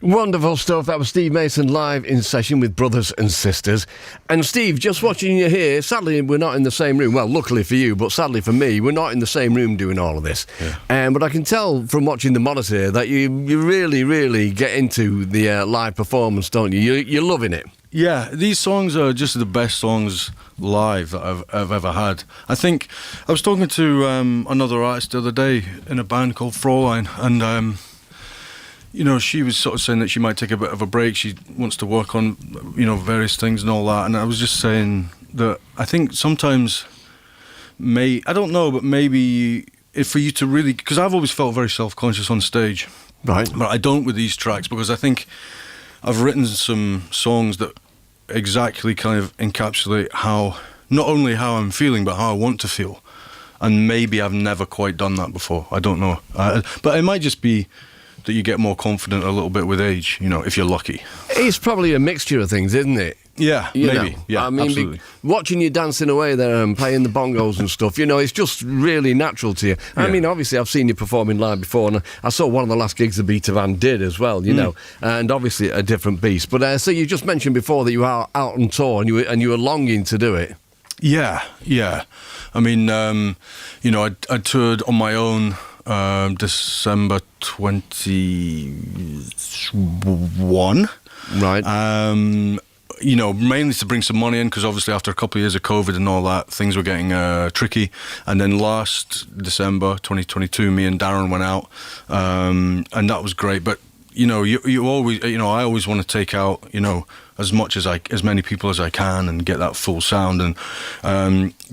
Wonderful stuff. That was Steve Mason live in session with Brothers and Sisters. And Steve, just watching you here, sadly we're not in the same room. Well, luckily for you, but sadly for me, we're not in the same room doing all of this. Yeah. But I can tell from watching the monitor that you really, really get into the live performance, don't you? You're loving it. Yeah, these songs are just the best songs live that I've ever had. I think I was talking to another artist the other day in a band called Fraulein, and she was sort of saying that she might take a bit of a break. She wants to work on, various things and all that. And I was just saying that I think sometimes, I don't know, but maybe for you to really, because I've always felt very self-conscious on stage. Right. But I don't with these tracks, because I think I've written some songs that exactly kind of encapsulate not only how I'm feeling, but how I want to feel. And maybe I've never quite done that before. I don't know. But it might just be that you get more confident a little bit with age, if you're lucky. It's probably a mixture of things, isn't it? Yeah, maybe. Yeah, I mean, absolutely. Watching you dancing away there and playing the bongos and stuff, it's just really natural to you. Yeah. I mean, obviously, I've seen you performing live before, and I saw one of the last gigs the Beta Van did as well, and obviously a different beast. But so you just mentioned before that you are out on tour and you were longing to do it. Yeah. I mean, I toured on my own December 21. Right. Mainly to bring some money in, because obviously after a couple of years of COVID and all that, things were getting tricky. And then last December 2022, me and Darren went out, and that was great. But you always, I always want to take out, as many people as I can and get that full sound. And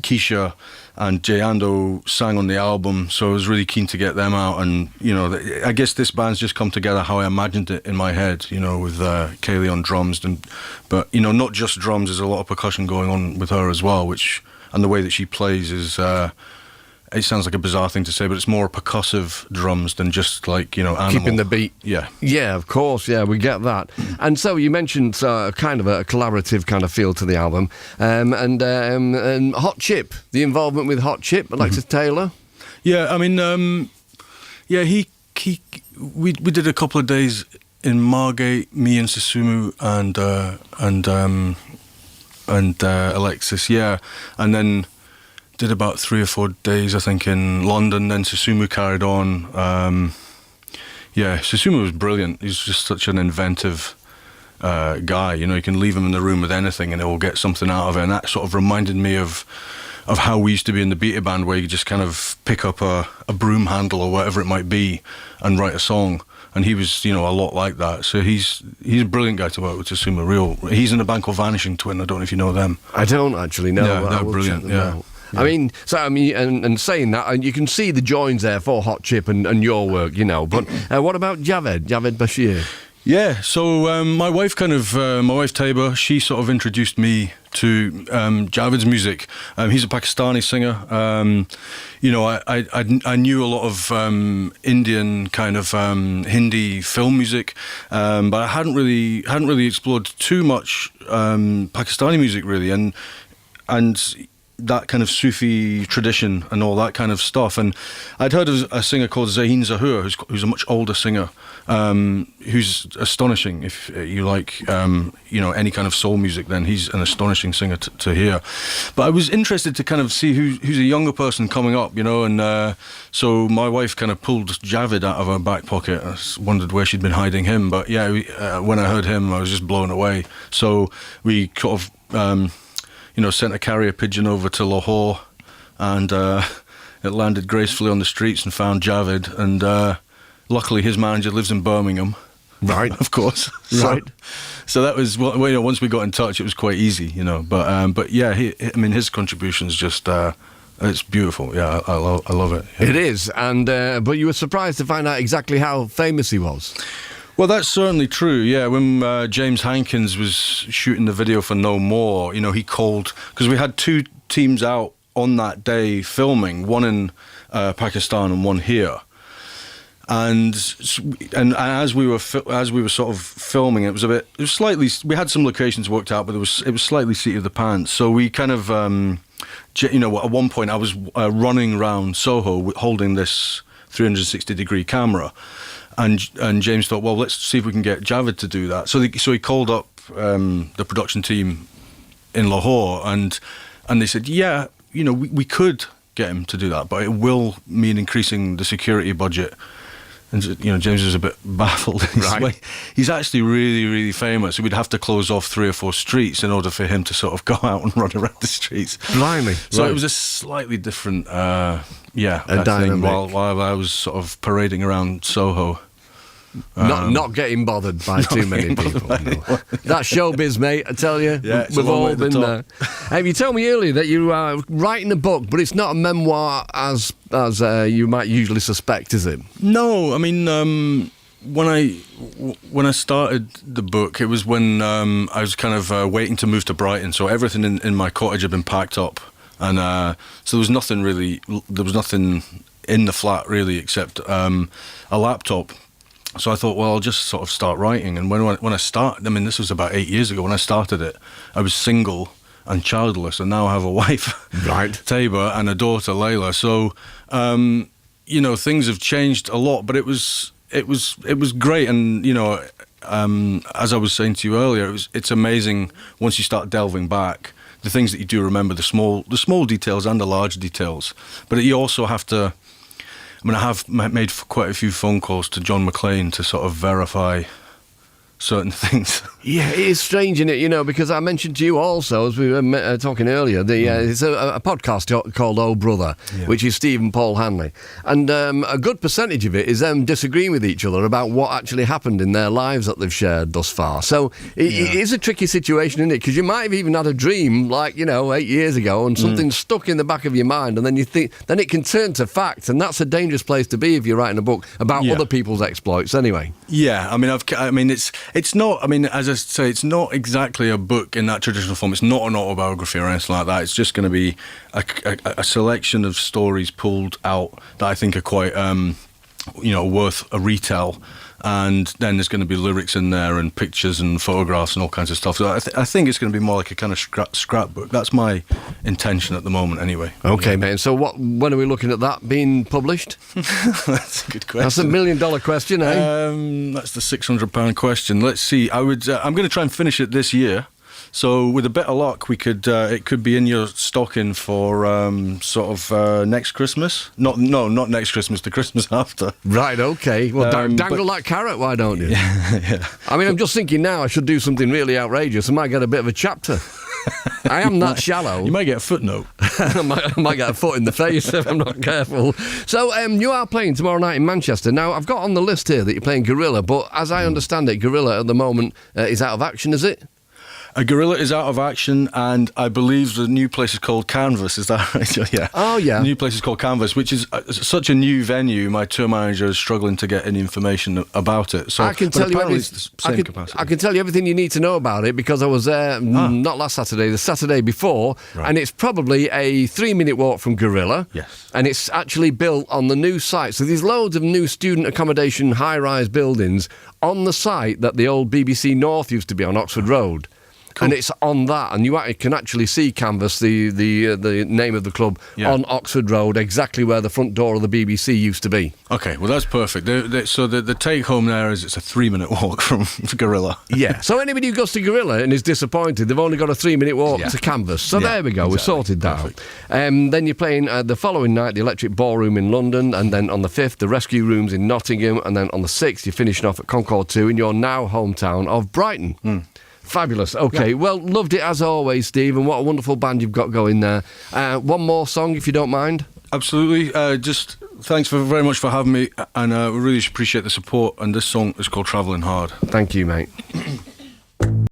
Keisha and Jay Ando sang on the album, so I was really keen to get them out. And I guess this band's just come together how I imagined it in my head, with Kaylee on drums, but not just drums. There's a lot of percussion going on with her as well, and the way that she plays is it sounds like a bizarre thing to say, but it's more percussive drums than just like, animal. Keeping the beat. Yeah. Yeah, of course. Yeah, we get that. And so you mentioned kind of a collaborative kind of feel to the album. And Hot Chip, the involvement with Hot Chip, Alexis Taylor. Yeah, I mean, we did a couple of days in Margate, me and Susumu and Alexis, yeah. And then did about 3 or 4 days, I think, in London. Then Susumu carried on. Susumu was brilliant. He's just such an inventive guy. You can leave him in the room with anything and he'll get something out of it. And that sort of reminded me of how we used to be in the Beta Band, where you just kind of pick up a broom handle or whatever it might be and write a song. And he was, a lot like that. So he's a brilliant guy to work with, Susumu. He's in a band called Vanishing Twin. I don't know if you know them. I don't actually know. Yeah, they're brilliant. Yeah. I mean, and saying that, and you can see the joins there for Hot Chip and your work, But what about Javed Bashir? Yeah, so my wife Taiba, she sort of introduced me to Javed's music. He's a Pakistani singer. I knew a lot of Indian kind of Hindi film music, but I hadn't really explored too much Pakistani music really, and that kind of Sufi tradition and all that kind of stuff. And I'd heard of a singer called Zahin Zahur, who's a much older singer, who's astonishing. If you like, any kind of soul music, then he's an astonishing singer to hear. But I was interested to kind of see who's a younger person coming up, and so my wife kind of pulled Javed out of her back pocket. I wondered where she'd been hiding him, but yeah, when I heard him, I was just blown away. So we sort of sent a carrier pigeon over to Lahore, and it landed gracefully on the streets and found Javed. And luckily, his manager lives in Birmingham, right? Of course, right. So that was once we got in touch, it was quite easy, But yeah, his contributions just. It's beautiful, yeah. I love it. Yeah. It is, and but you were surprised to find out exactly how famous he was. Well, that's certainly true, yeah. When James Hankins was shooting the video for No More, he called, because we had 2 teams out on that day filming, one in Pakistan and one here. And as we were sort of filming, we had some locations worked out, but it was slightly seat of the pants. So we kind of, at one point I was running around Soho holding this 360-degree camera. And James thought, well, let's see if we can get Javed to do that. So he called up the production team in Lahore, and they said, yeah, we could get him to do that, but it will mean increasing the security budget. And James was a bit baffled. Right. He's actually really, really famous. So we'd have to close off 3 or 4 streets in order for him to sort of go out and run around the streets. Blimey. So right. it was a slightly different, A thing dynamic. while I was sort of parading around Soho. Not getting bothered by too many people. No. That's showbiz, mate, I tell you. Yeah, it's We've a long way all to the been top. there. You told me earlier that you are writing a book, but it's not a memoir as you might usually suspect, is it? No, I mean, when I started the book, it was when I was kind of waiting to move to Brighton, so everything in my cottage had been packed up, and so there was nothing in the flat really except a laptop. So I thought, well, I'll just sort of start writing. And when I started, I mean, this was about 8 years ago. When I started it, I was single and childless, and now I have a wife, Right. Taba, and a daughter, Layla. So, things have changed a lot, but it was great. And as I was saying to you earlier, it's amazing once you start delving back, the things that you do remember, the small details and the large details. But you also have to. I mean, I have made quite a few phone calls to John McClane to sort of verify certain things. Yeah, it is strange, isn't it? Because I mentioned to you also, as we were talking earlier, it's a podcast called Oh Brother, which is Steve and Paul Hanley. And a good percentage of it is them disagreeing with each other about what actually happened in their lives that they've shared thus far. So it is a tricky situation, isn't it? Because you might have even had a dream, 8 years ago, and something stuck in the back of your mind, and then you think, then it can turn to fact, and that's a dangerous place to be if you're writing a book about other people's exploits anyway. Yeah, I mean, it's not, I mean, as I say, it's not exactly a book in that traditional form. It's not an autobiography or anything like that. It's just going to be a selection of stories pulled out that I think are quite, worth a retell. And then there's going to be lyrics in there and pictures and photographs and all kinds of stuff. So I think it's going to be more like a kind of scrapbook. That's my intention at the moment, anyway. Okay, mate. So when are we looking at that being published? That's a good question. That's $1 million question, eh? That's the £600 question. Let's see. I'm going to try and finish it this year. So with a bit of luck, we could. It could be in your stocking for next Christmas. Not next Christmas. The Christmas after. Right. Okay. Well, dangle that carrot. Why don't you? Yeah. I mean, I'm just thinking now. I should do something really outrageous. I might get a bit of a chapter. I am that shallow. You might get a footnote. I might get a foot in the face if I'm not careful. So you are playing tomorrow night in Manchester. Now, I've got on the list here that you're playing Gorilla, but as I understand it, Gorilla at the moment is out of action, is it? Gorilla is out of action, and I believe the new place is called Canvas. Is that right? Yeah. Oh, yeah. The new place is called Canvas, which is such a new venue. My tour manager is struggling to get any information about it. So I can tell you capacity. I can tell you everything you need to know about it because I was there not last Saturday, the Saturday before, and it's probably a 3-minute walk from Gorilla. Yes. And it's actually built on the new site. So there's loads of new student accommodation high-rise buildings on the site that the old BBC North used to be on, Oxford Road. Cool. And it's on that, and you can actually see Canvas, the name of the club, on Oxford Road, exactly where the front door of the BBC used to be. Okay, well that's perfect. So the take home there is it's a 3-minute walk from Gorilla. Yeah. So anybody who goes to Gorilla and is disappointed, they've only got a 3-minute walk to Canvas. So there we go. Exactly. We've sorted that out. Then you're playing the following night, the Electric Ballroom in London, and then on the 5th, the Rescue Rooms in Nottingham, and then on the 6th, you're finishing off at Concord 2 in your now hometown of Brighton. Fabulous. Okay, well, loved it as always, Steve, and what a wonderful band you've got going there. One more song, if you don't mind. Absolutely. Just thanks very much for having me, and we really appreciate the support. And this song is called Travelling Hard. Thank you, mate.